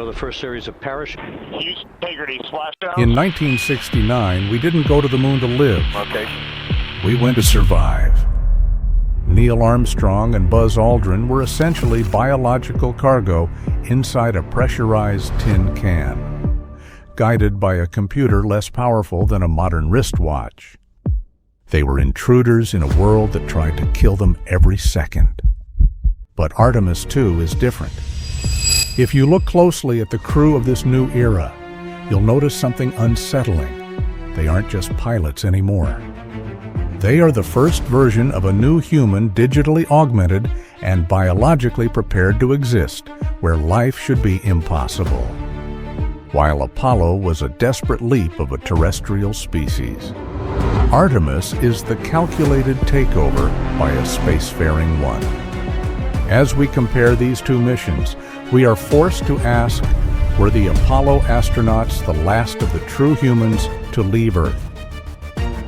for the first series of parachute. Use integrity splashdown. In 1969, we didn't go to the moon to live. Okay. We went to survive. Neil Armstrong and Buzz Aldrin were essentially biological cargo inside a pressurized tin can, guided by a computer less powerful than a modern wristwatch. They were intruders in a world that tried to kill them every second. But Artemis II is different. If you look closely at the crew of this new era, you'll notice something unsettling. They aren't just pilots anymore. They are the first version of a new human digitally augmented and biologically prepared to exist where life should be impossible. While Apollo was a desperate leap of a terrestrial species, Artemis is the calculated takeover by a spacefaring one. As we compare these two missions, we are forced to ask, were the Apollo astronauts the last of the true humans to leave Earth?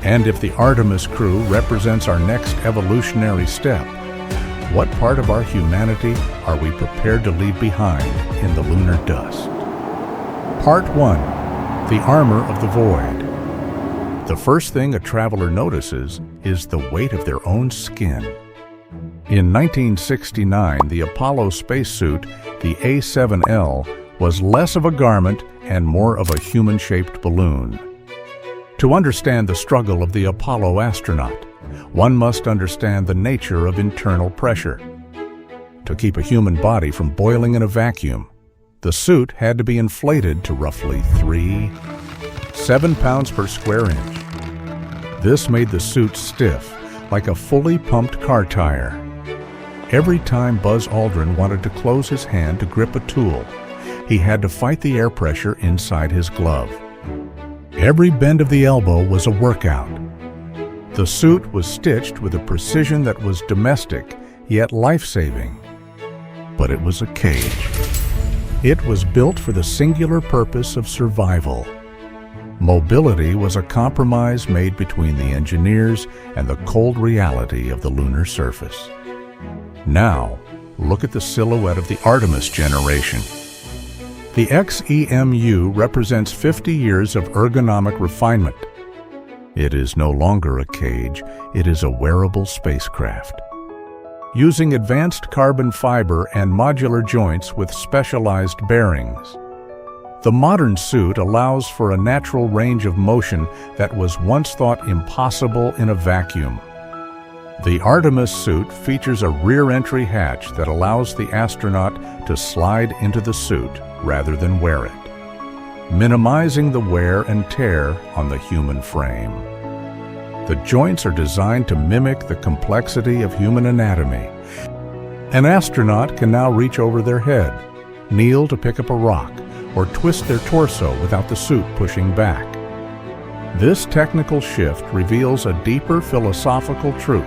And if the Artemis crew represents our next evolutionary step, what part of our humanity are we prepared to leave behind in the lunar dust? Part 1. The Armor of the Void. The first thing a traveler notices is the weight of their own skin. In 1969, the Apollo spacesuit, the A7L, was less of a garment and more of a human-shaped balloon. To understand the struggle of the Apollo astronaut, one must understand the nature of internal pressure. To keep a human body from boiling in a vacuum, the suit had to be inflated to roughly 7 pounds per square inch. This made the suit stiff, like a fully pumped car tire. Every time Buzz Aldrin wanted to close his hand to grip a tool, he had to fight the air pressure inside his glove. Every bend of the elbow was a workout. The suit was stitched with a precision that was domestic, yet life-saving. But it was a cage. It was built for the singular purpose of survival. Mobility was a compromise made between the engineers and the cold reality of the lunar surface. Now, look at the silhouette of the Artemis generation. The XEMU represents 50 years of ergonomic refinement. It is no longer a cage, it is a wearable spacecraft. Using advanced carbon fiber and modular joints with specialized bearings, the modern suit allows for a natural range of motion that was once thought impossible in a vacuum. The Artemis suit features a rear entry hatch that allows the astronaut to slide into the suit rather than wear it, minimizing the wear and tear on the human frame. The joints are designed to mimic the complexity of human anatomy. An astronaut can now reach over their head, kneel to pick up a rock, or twist their torso without the suit pushing back. This technical shift reveals a deeper philosophical truth.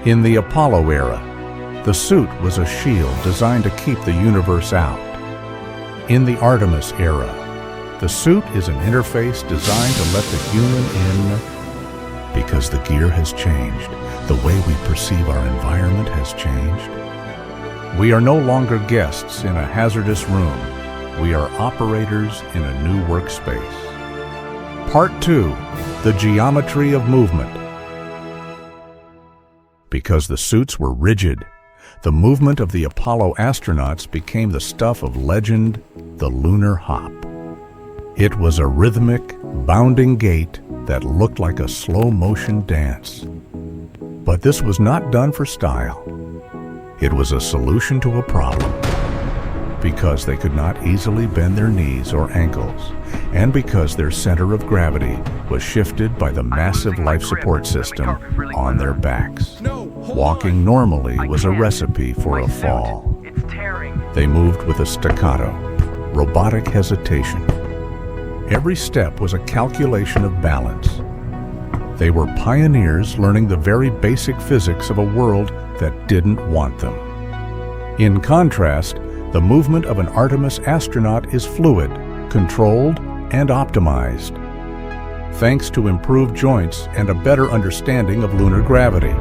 In the Apollo era, the suit was a shield designed to keep the universe out. In the Artemis era, the suit is an interface designed to let the human in because the gear has changed. The way we perceive our environment has changed. We are no longer guests in a hazardous room. We are operators in a new workspace. Part 2. The Geometry of Movement. Because the suits were rigid, the movement of the Apollo astronauts became the stuff of legend, the lunar hop. It was a rhythmic, bounding gait that looked like a slow-motion dance. But this was not done for style. It was a solution to a problem. Because they could not easily bend their knees or ankles, and because their center of gravity was shifted by the massive life support system on their backs. Walking normally was a recipe for a fall. They moved with a staccato, robotic hesitation. Every step was a calculation of balance. They were pioneers learning the very basic physics of a world that didn't want them. In contrast, the movement of an Artemis astronaut is fluid, controlled, and optimized, thanks to improved joints and a better understanding of lunar gravity.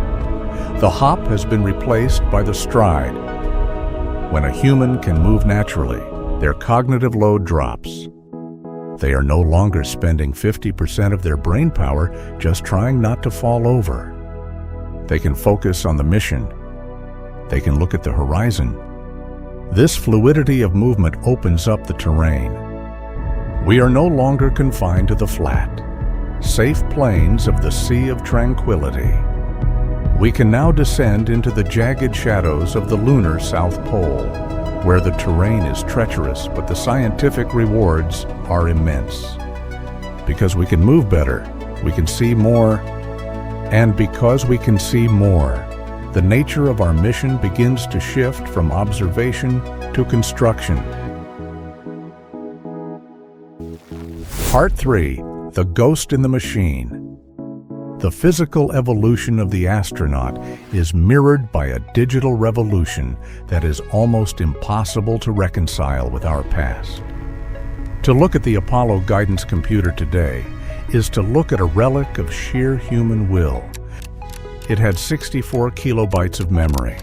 The hop has been replaced by the stride. When a human can move naturally, their cognitive load drops. They are no longer spending 50% of their brain power just trying not to fall over. They can focus on the mission. They can look at the horizon. This fluidity of movement opens up the terrain. We are no longer confined to the flat, safe plains of the Sea of Tranquility. We can now descend into the jagged shadows of the lunar South Pole, where the terrain is treacherous, but the scientific rewards are immense. Because we can move better, we can see more, and because we can see more, the nature of our mission begins to shift from observation to construction. Part 3. The Ghost in the Machine. The physical evolution of the astronaut is mirrored by a digital revolution that is almost impossible to reconcile with our past. To look at the Apollo guidance computer today is to look at a relic of sheer human will. It had 64 kilobytes of memory.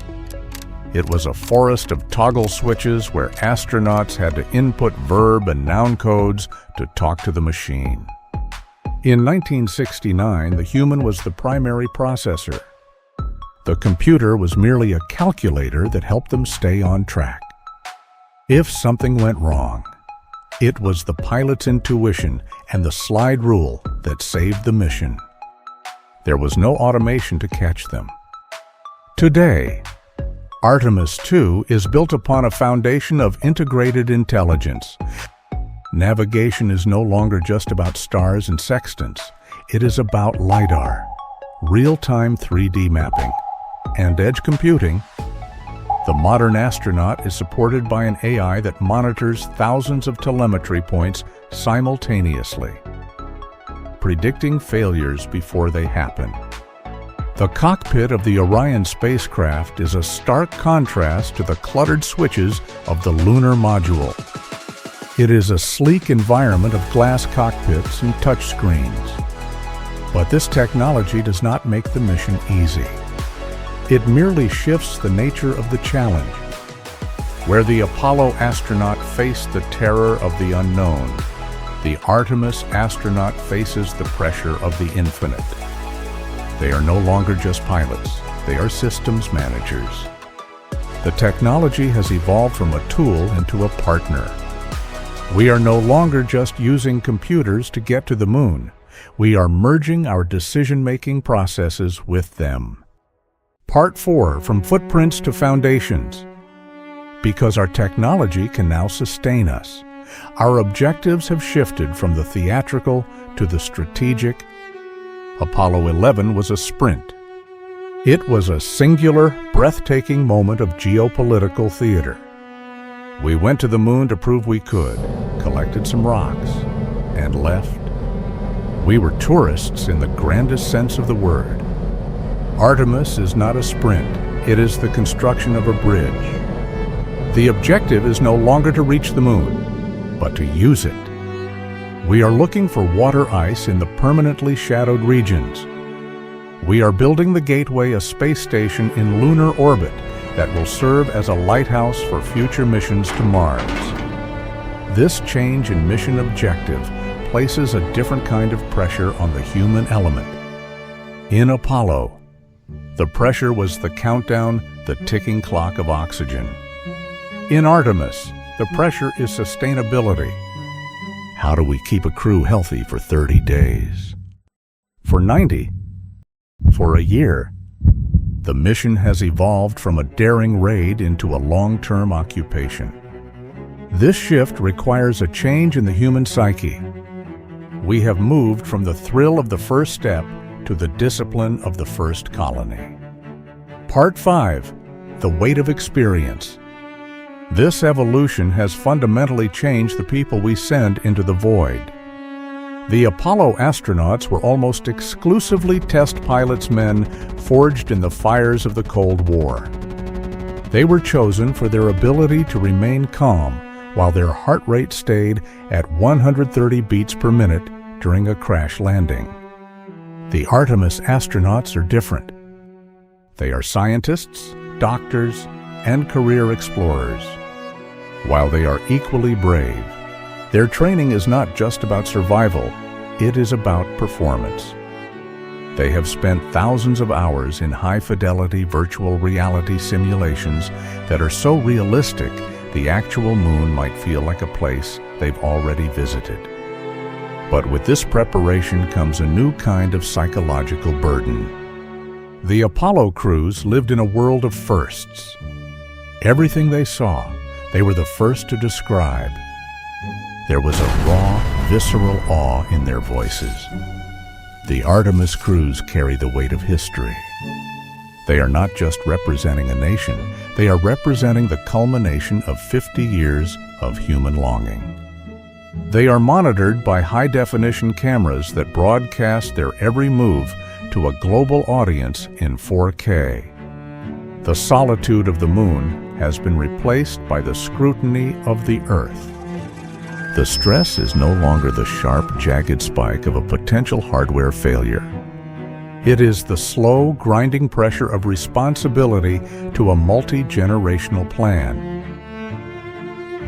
It was a forest of toggle switches where astronauts had to input verb and noun codes to talk to the machine. In 1969, the human was the primary processor. The computer was merely a calculator that helped them stay on track. If something went wrong, it was the pilot's intuition and the slide rule that saved the mission. There was no automation to catch them. Today, Artemis II is built upon a foundation of integrated intelligence. Navigation is no longer just about stars and sextants. It is about LiDAR, real-time 3D mapping, and edge computing. The modern astronaut is supported by an AI that monitors thousands of telemetry points simultaneously, predicting failures before they happen. The cockpit of the Orion spacecraft is a stark contrast to the cluttered switches of the lunar module. It is a sleek environment of glass cockpits and touchscreens. But this technology does not make the mission easy. It merely shifts the nature of the challenge. Where the Apollo astronaut faced the terror of the unknown, the Artemis astronaut faces the pressure of the infinite. They are no longer just pilots, they are systems managers. The technology has evolved from a tool into a partner. We are no longer just using computers to get to the moon. We are merging our decision-making processes with them. Part 4, From Footprints to Foundations. Because our technology can now sustain us, our objectives have shifted from the theatrical to the strategic. Apollo 11 was a sprint. It was a singular, breathtaking moment of geopolitical theater. We went to the moon to prove we could, collected some rocks, and left. We were tourists in the grandest sense of the word. Artemis is not a sprint, it is the construction of a bridge. The objective is no longer to reach the moon, but to use it. We are looking for water ice in the permanently shadowed regions. We are building the Gateway, a space station in lunar orbit that will serve as a lighthouse for future missions to Mars. This change in mission objective places a different kind of pressure on the human element. In Apollo, the pressure was the countdown, the ticking clock of oxygen. In Artemis, the pressure is sustainability. How do we keep a crew healthy for 30 days? For 90? For a year? The mission has evolved from a daring raid into a long-term occupation. This shift requires a change in the human psyche. We have moved from the thrill of the first step to the discipline of the first colony. Part 5, The Weight of Experience. This evolution has fundamentally changed the people we send into the void. The Apollo astronauts were almost exclusively test pilots, men forged in the fires of the Cold War. They were chosen for their ability to remain calm while their heart rate stayed at 130 beats per minute during a crash landing. The Artemis astronauts are different. They are scientists, doctors, and career explorers. while they are equally brave. Their training is not just about survival, it is about performance. They have spent thousands of hours in high-fidelity virtual reality simulations that are so realistic the actual moon might feel like a place they've already visited. But with this preparation comes a new kind of psychological burden. The Apollo crews lived in a world of firsts. Everything they saw, they were the first to describe. There was a raw, visceral awe in their voices. The Artemis crews carry the weight of history. They are not just representing a nation, they are representing the culmination of 50 years of human longing. They are monitored by high-definition cameras that broadcast their every move to a global audience in 4K. The solitude of the moon has been replaced by the scrutiny of the Earth. The stress is no longer the sharp, jagged spike of a potential hardware failure. It is the slow, grinding pressure of responsibility to a multi-generational plan.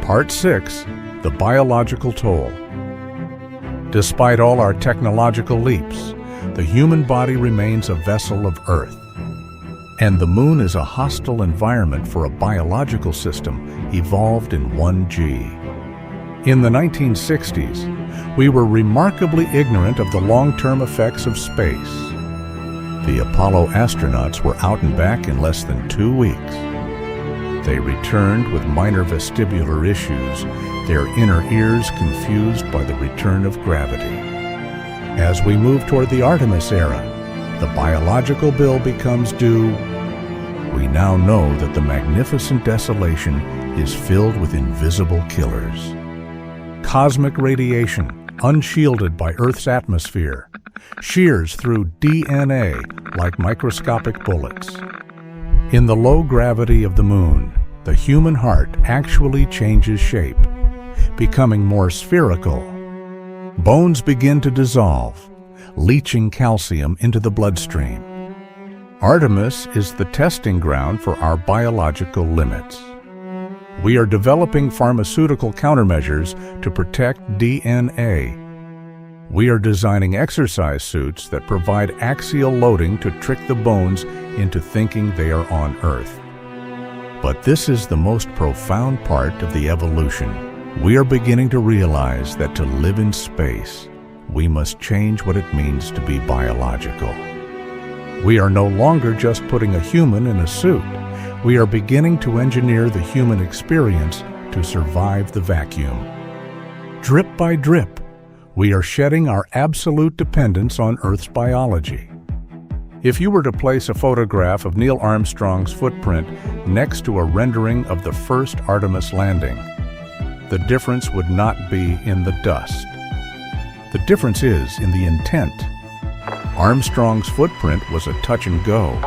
Part 6, the biological toll. Despite all our technological leaps, the human body remains a vessel of Earth. And the moon is a hostile environment for a biological system evolved in 1G. In the 1960s, we were remarkably ignorant of the long-term effects of space. The Apollo astronauts were out and back in less than 2 weeks. They returned with minor vestibular issues, their inner ears confused by the return of gravity. As we move toward the Artemis era, the biological bill becomes due. We now know that the magnificent desolation is filled with invisible killers. Cosmic radiation, unshielded by Earth's atmosphere, shears through DNA like microscopic bullets. In the low gravity of the moon, the human heart actually changes shape, becoming more spherical. Bones begin to dissolve, leaching calcium into the bloodstream. Artemis is the testing ground for our biological limits. We are developing pharmaceutical countermeasures to protect DNA. We are designing exercise suits that provide axial loading to trick the bones into thinking they are on Earth. But this is the most profound part of the evolution. We are beginning to realize that to live in space, we must change what it means to be biological. We are no longer just putting a human in a suit. We are beginning to engineer the human experience to survive the vacuum. Drip by drip, we are shedding our absolute dependence on Earth's biology. If you were to place a photograph of Neil Armstrong's footprint next to a rendering of the first Artemis landing, the difference would not be in the dust. The difference is in the intent. Armstrong's footprint was a touch and go.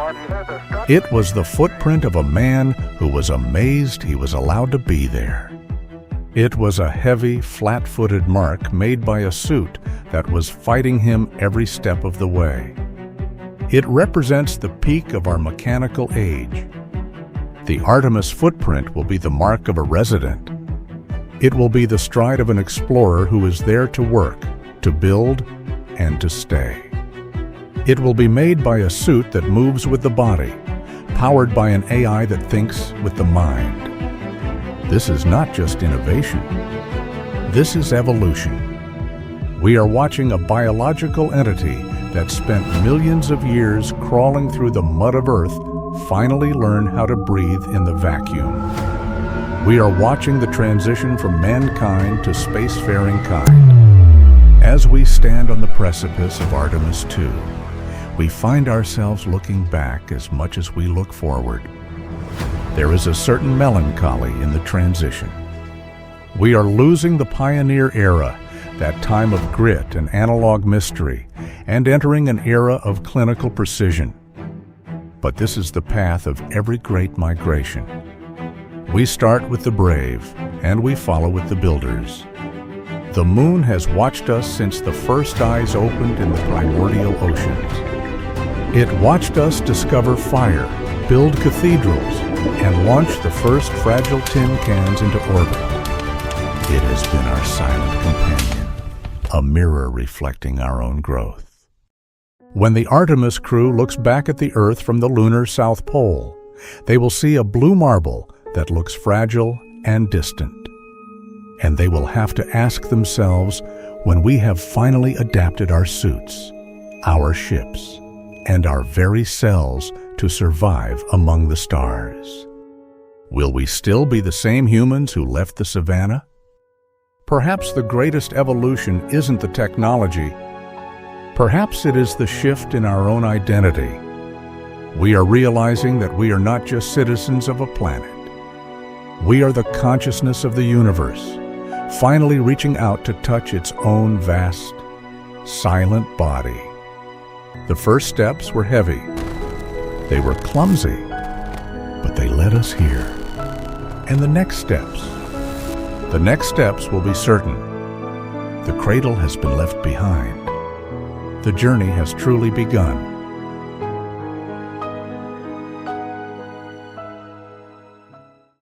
It was the footprint of a man who was amazed he was allowed to be there. It was a heavy, flat-footed mark made by a suit that was fighting him every step of the way. It represents the peak of our mechanical age. The Artemis footprint will be the mark of a resident. It will be the stride of an explorer who is there to work, to build, and to stay. It will be made by a suit that moves with the body, powered by an AI that thinks with the mind. This is not just innovation. This is evolution. We are watching a biological entity that spent millions of years crawling through the mud of Earth finally learn how to breathe in the vacuum. We are watching the transition from mankind to spacefaring kind. As we stand on the precipice of Artemis II, we find ourselves looking back as much as we look forward. There is a certain melancholy in the transition. We are losing the pioneer era, that time of grit and analog mystery, and entering an era of clinical precision. But this is the path of every great migration. We start with the brave, and we follow with the builders. The moon has watched us since the first eyes opened in the primordial oceans. It watched us discover fire, build cathedrals, and launch the first fragile tin cans into orbit. It has been our silent companion, a mirror reflecting our own growth. When the Artemis crew looks back at the Earth from the lunar South Pole, they will see a blue marble that looks fragile and distant. And they will have to ask themselves when we have finally adapted our suits, our ships, and our very cells to survive among the stars. Will we still be the same humans who left the savannah? Perhaps the greatest evolution isn't the technology. Perhaps it is the shift in our own identity. We are realizing that we are not just citizens of a planet. We are the consciousness of the universe, finally reaching out to touch its own vast, silent body. The first steps were heavy. They were clumsy, but they led us here. And the next steps will be certain. The cradle has been left behind. The journey has truly begun.